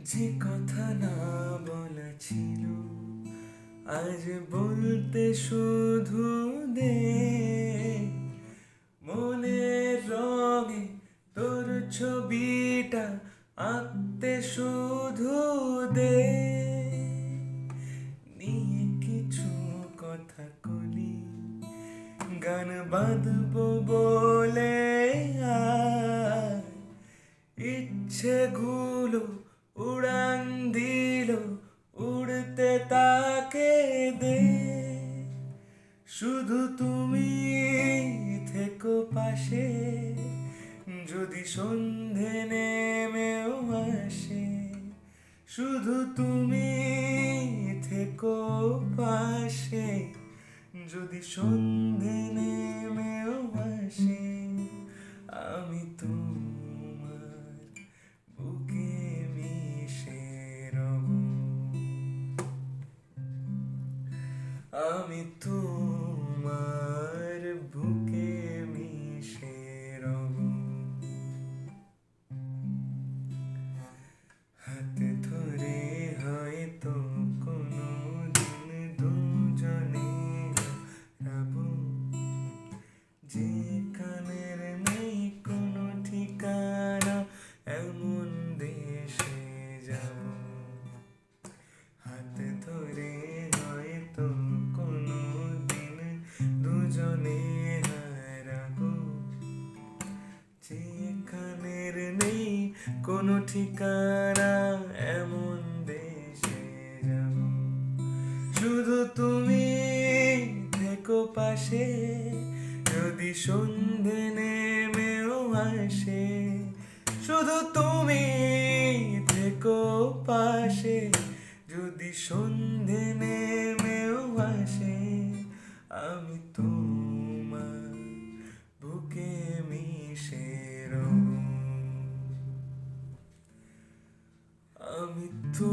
যে কথা না বলা ছিল আজ বলতে শুধু দে, মনের রঙে তোর ছবিটা আঁকতে শুধু দে। নিয়ে কিছু কথা কলি, গান বাঁধবো বলে আয়। ইচ্ছেগুলো উড়ান দিল, উড়তে তাকে দে। শুধু তুমি থেকো পাশে, যদি সন্ধে নেমেও আসে। শুধু তুমি থেকো পাশে, যদি সন্ধে নেমেও আসে। আমি তোমার বুকে মিশে রব, আমি তোমার বুকে মিশে রব। হাতে ধরে হয়তো কোনো দিন দুজনে হারাবো, যেখানের নেই কোনো ঠিকানা এমন দেশে যাব। হাতে ধরে হয়তো কোনো দিন দুজনে হারাবো, যেখানের নেই কোনো ঠিকানা এমন দেশে যাব। শুধু তুমি থেকো পাশে, যদি সন্ধে নেমেও আসে। শুধু তুমি থেকো পাশে, যদি সন্ধে নেমেও আসে। আমি তোমার বুকে মিশে রব, আমি তো